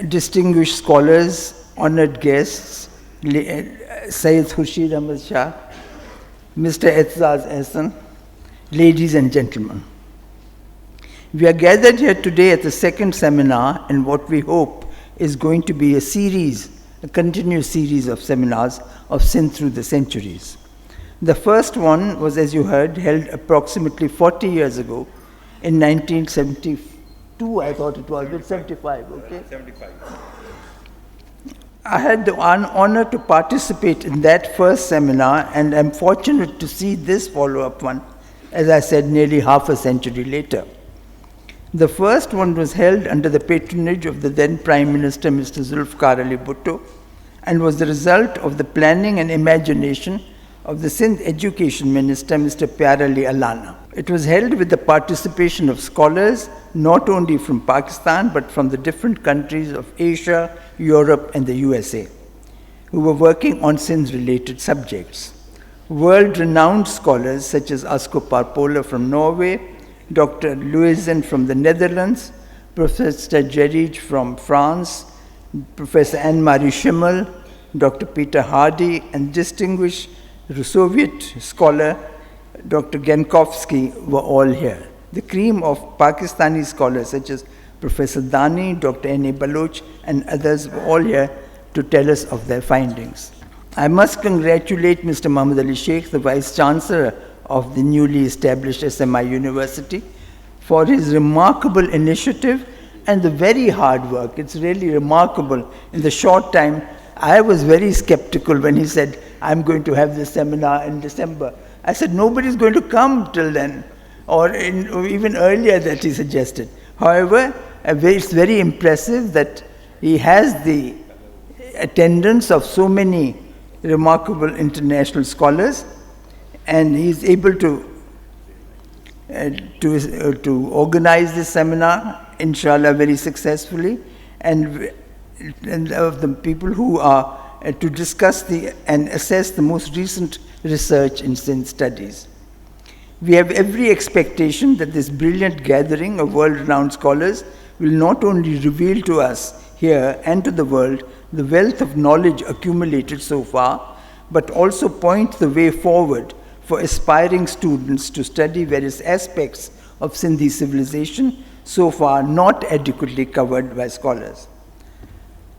distinguished scholars, honored guests, Sayyid Khurshid Ahmad Shah, Mr. Etzaz Ehsan, ladies and gentlemen. We are gathered here today at the second seminar in what we hope is going to be a continuous series of seminars of Sindh through the centuries. The first one was, as you heard, held approximately 40 years ago in 1972, I thought it was, but 75, okay? 75. I had the honor to participate in that first seminar, and I'm fortunate to see this follow-up one, as I said, nearly half a century later. The first one was held under the patronage of the then Prime Minister, Mr. Zulfiqar Ali Bhutto, and was the result of the planning and imagination of the Sindh Education Minister, Mr. Pyar Ali Allana. It was held with the participation of scholars, not only from Pakistan, but from the different countries of Asia, Europe, and the USA, who were working on Sindh-related subjects. World-renowned scholars such as Asko Parpola from Norway, Dr. Louisen from the Netherlands, Professor Gerij from France, Professor Anne-Marie Schimmel, Dr. Peter Hardy, and distinguished Soviet scholar Dr. Genkovsky were all here. The cream of Pakistani scholars such as Professor Dani, Dr. N.A. Baloch, and others were all here to tell us of their findings. I must congratulate Mr. Muhammad Ali Shaikh, the Vice Chancellor of the newly established SMI University, for his remarkable initiative and the very hard work. It's really remarkable. In the short time, I was very skeptical when he said, I'm going to have this seminar in December. I said, nobody's going to come till then, or even earlier that he suggested. However, it's very impressive that he has the attendance of so many remarkable international scholars, and he's able to organize this seminar, inshallah, very successfully, and of the people who are to discuss and assess the most recent research in Sindh studies. We have every expectation that this brilliant gathering of world-renowned scholars will not only reveal to us here and to the world the wealth of knowledge accumulated so far, but also point the way forward for aspiring students to study various aspects of Sindhi civilization so far not adequately covered by scholars.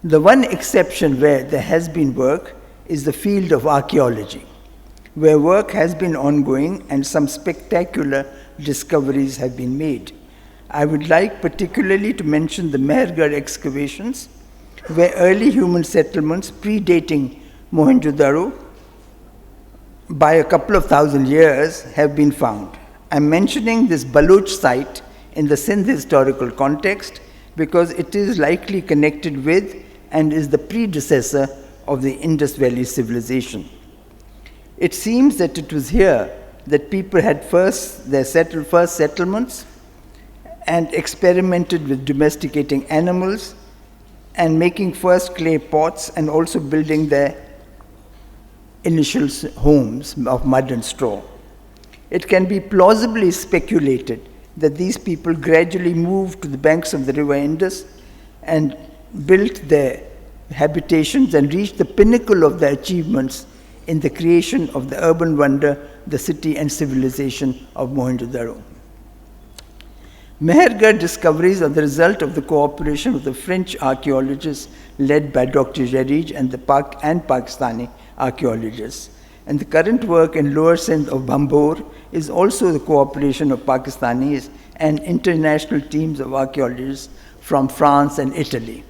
The one exception where there has been work is the field of archaeology, where work has been ongoing and some spectacular discoveries have been made. I would like particularly to mention the Mehergarh excavations, where early human settlements predating Mohenjo-daro by a couple of thousand years have been found. I'm mentioning this Baloch site in the Sindh historical context because it is likely connected with and is the predecessor of the Indus Valley Civilization. It seems that it was here that people had first settlements and experimented with domesticating animals and making first clay pots and also building their initial homes of mud and straw. It can be plausibly speculated that these people gradually moved to the banks of the river Indus and built their habitations and reached the pinnacle of their achievements in the creation of the urban wonder, the city and civilization of Mohenjo-daro. Mehergarh discoveries are the result of the cooperation of the French archaeologists led by Dr. Gerij and Pakistani archaeologists. And the current work in Lower Sindh of Bambor is also the cooperation of Pakistanis and international teams of archaeologists from France and Italy,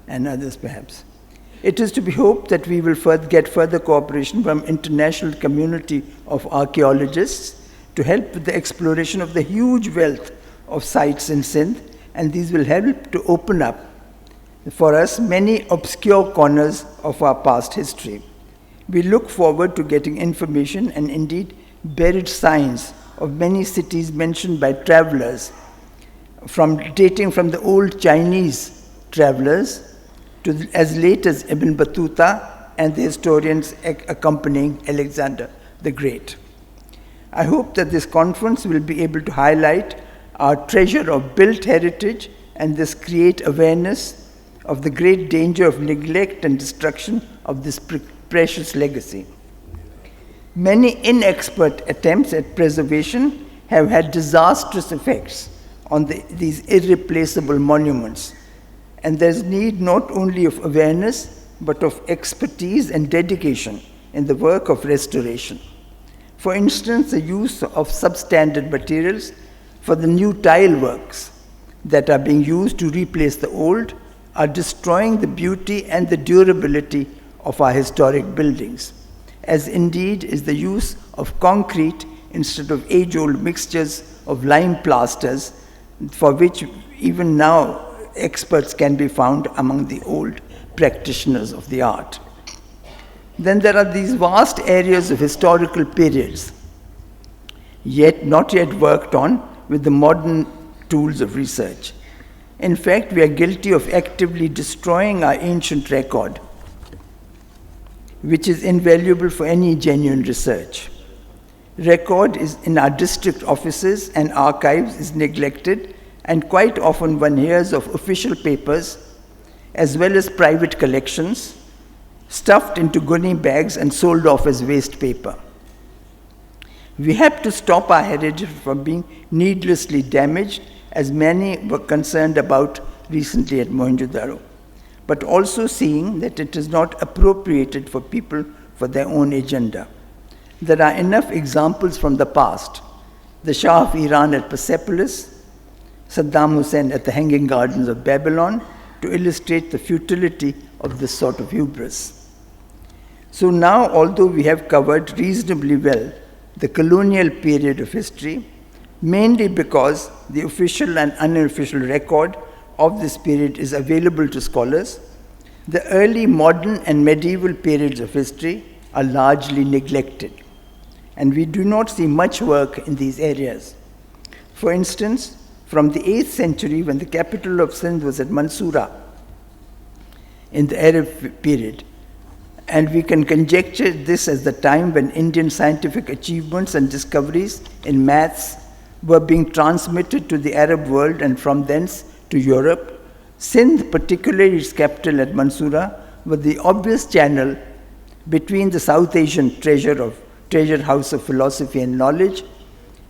and others perhaps. It is to be hoped that we will get further cooperation from international community of archaeologists to help with the exploration of the huge wealth of sites in Sindh, and these will help to open up for us many obscure corners of our past history. We look forward to getting information and indeed buried signs of many cities mentioned by travelers, dating from the old Chinese travelers to as late as Ibn Battuta and the historians accompanying Alexander the Great. I hope that this conference will be able to highlight our treasure of built heritage and thus create awareness of the great danger of neglect and destruction of this precious legacy. Many inexpert attempts at preservation have had disastrous effects on these irreplaceable monuments, and there's need not only of awareness, but of expertise and dedication in the work of restoration. For instance, the use of substandard materials for the new tile works that are being used to replace the old are destroying the beauty and the durability of our historic buildings, as indeed is the use of concrete instead of age-old mixtures of lime plasters, for which even now experts can be found among the old practitioners of the art. Then there are these vast areas of historical periods, not yet worked on with the modern tools of research. In fact, we are guilty of actively destroying our ancient record, which is invaluable for any genuine research. Record is in our district offices and archives is neglected, and quite often one hears of official papers as well as private collections stuffed into gunny bags and sold off as waste paper. We have to stop our heritage from being needlessly damaged, as many were concerned about recently at Mohenjo-daro, but also seeing that it is not appropriated for people for their own agenda. There are enough examples from the past: the Shah of Iran at Persepolis, Saddam Hussein at the Hanging Gardens of Babylon, to illustrate the futility of this sort of hubris. So now, although we have covered reasonably well the colonial period of history, mainly because the official and unofficial record of this period is available to scholars, the early modern and medieval periods of history are largely neglected, and we do not see much work in these areas. For instance, from the 8th century, when the capital of Sindh was at Mansoura in the Arab period, and we can conjecture this as the time when Indian scientific achievements and discoveries in maths were being transmitted to the Arab world and from thence to Europe. Sindh, particularly its capital at Mansoura, was the obvious channel between the South Asian treasure house of philosophy and knowledge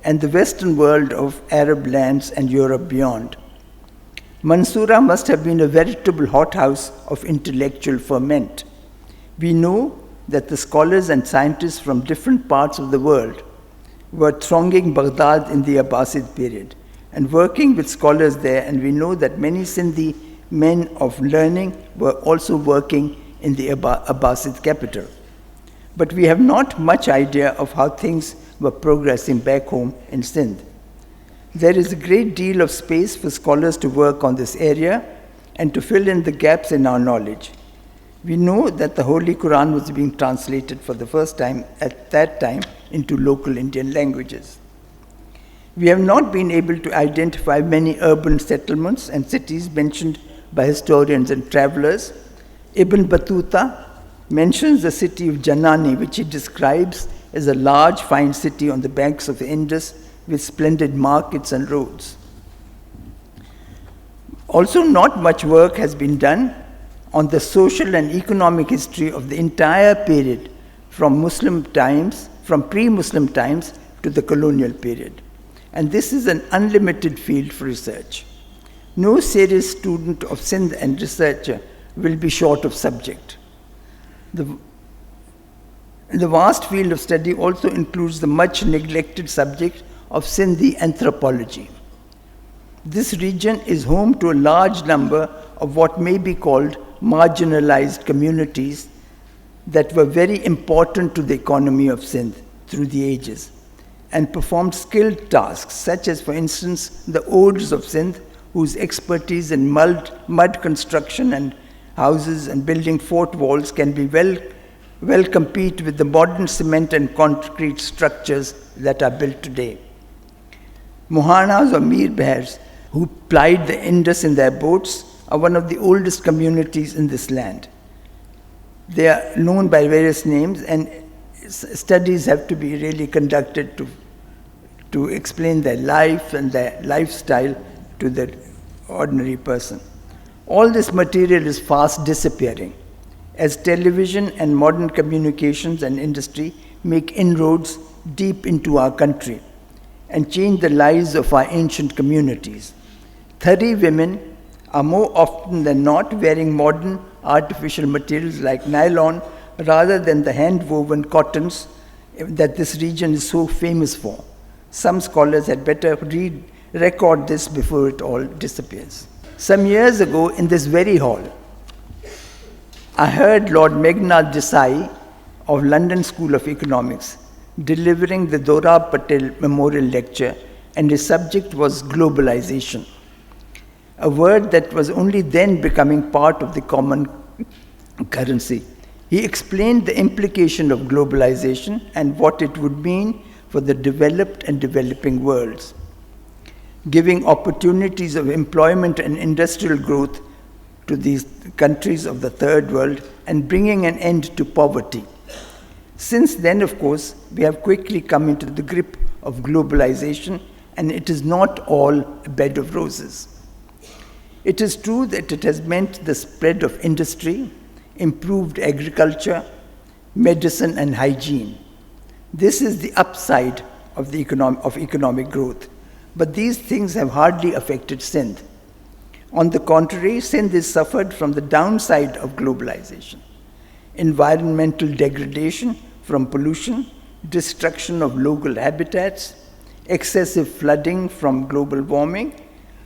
and the Western world of Arab lands and Europe beyond. Mansoura must have been a veritable hothouse of intellectual ferment. We know that the scholars and scientists from different parts of the world were thronging Baghdad in the Abbasid period and working with scholars there, and we know that many Sindhi men of learning were also working in the Abbasid capital. But we have not much idea of how things were progressing back home in Sindh. There is a great deal of space for scholars to work on this area and to fill in the gaps in our knowledge. We know that the Holy Quran was being translated for the first time at that time into local Indian languages. We have not been able to identify many urban settlements and cities mentioned by historians and travelers. Ibn Battuta mentions the city of Janani, which he describes as a large, fine city on the banks of the Indus with splendid markets and roads. Also, not much work has been done on the social and economic history of the entire period from pre-Muslim times to the colonial period. And this is an unlimited field for research. No serious student of Sindh and researcher will be short of subject. The vast field of study also includes the much neglected subject of Sindhi anthropology. This region is home to a large number of what may be called marginalized communities that were very important to the economy of Sindh through the ages and performed skilled tasks, such as, for instance, the Odes of Sindh, whose expertise in mud construction and houses and building fort walls can be well compete with the modern cement and concrete structures that are built today. Mohanas or Mir Bahars, who plied the Indus in their boats, are one of the oldest communities in this land. They are known by various names, and studies have to be really conducted to explain their life and their lifestyle to the ordinary person. All this material is fast disappearing as television and modern communications and industry make inroads deep into our country and change the lives of our ancient communities. 30 women are more often than not wearing modern artificial materials like nylon rather than the hand-woven cottons that this region is so famous for. Some scholars had better record this before it all disappears. Some years ago in this very hall, I heard Lord Meghnad Desai of London School of Economics delivering the Dorab Patel Memorial Lecture, and his subject was globalization, a word that was only then becoming part of the common currency. He explained the implication of globalization and what it would mean for the developed and developing worlds, giving opportunities of employment and industrial growth to these countries of the third world and bringing an end to poverty. Since then, of course, we have quickly come into the grip of globalization, and it is not all a bed of roses. It is true that it has meant the spread of industry, improved agriculture, medicine, and hygiene. This is the upside of economic growth. But these things have hardly affected Sindh. On the contrary, Sindh has suffered from the downside of globalization: environmental degradation from pollution, destruction of local habitats, excessive flooding from global warming,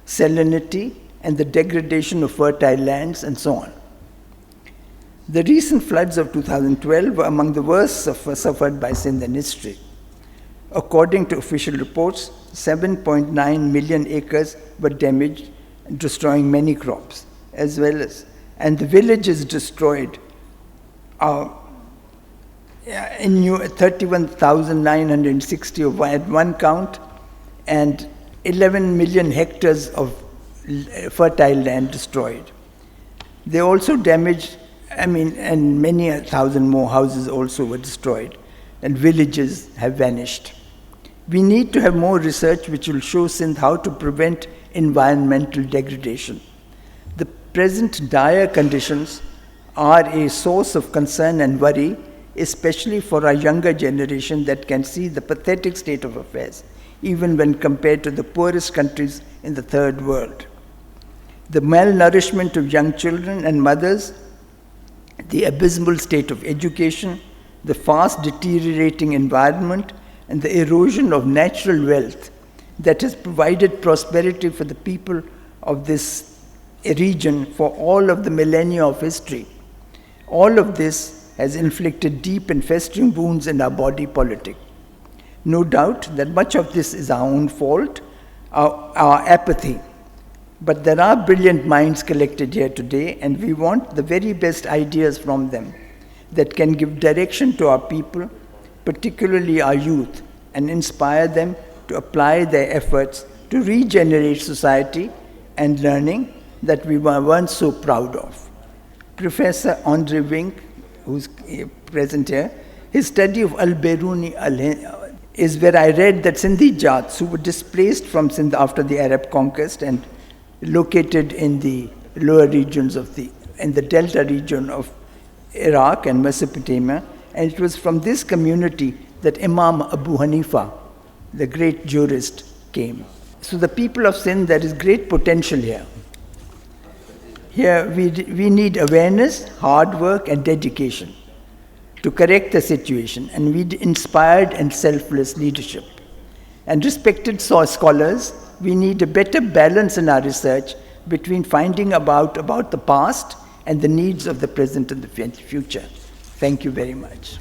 salinity, and the degradation of fertile lands, and so on. The recent floods of 2012 were among the worst suffered by Sindh in history. According to official reports, 7.9 million acres were damaged, destroying many crops, and the villages destroyed in 31,960 at one count, and 11 million hectares of fertile land destroyed. They also damaged, and many 1,000 more houses also were destroyed, and villages have vanished. We need to have more research which will show Sindh how to prevent environmental degradation. The present dire conditions are a source of concern and worry, especially for our younger generation that can see the pathetic state of affairs, even when compared to the poorest countries in the third world. The malnourishment of young children and mothers, the abysmal state of education, the fast deteriorating environment, and the erosion of natural wealth that has provided prosperity for the people of this region for all of the millennia of history. All of this has inflicted deep and festering wounds in our body politic. No doubt that much of this is our own fault, our apathy. But there are brilliant minds collected here today, and we want the very best ideas from them that can give direction to our people, particularly our youth, and inspire them to apply their efforts to regenerate society and learning that we were once so proud of. Professor Andre Wink, who's present here, his study of Al-Biruni is where I read that Sindhi Jats, who were displaced from Sindh after the Arab conquest and located in the lower regions in the delta region of Iraq and Mesopotamia, and it was from this community that Imam Abu Hanifa, the great jurist, came. So the people of Sindh, there is great potential here. Here we need awareness, hard work, and dedication to correct the situation, and we need inspired and selfless leadership. And respected scholars, we need a better balance in our research between finding about the past and the needs of the present and the future. Thank you very much.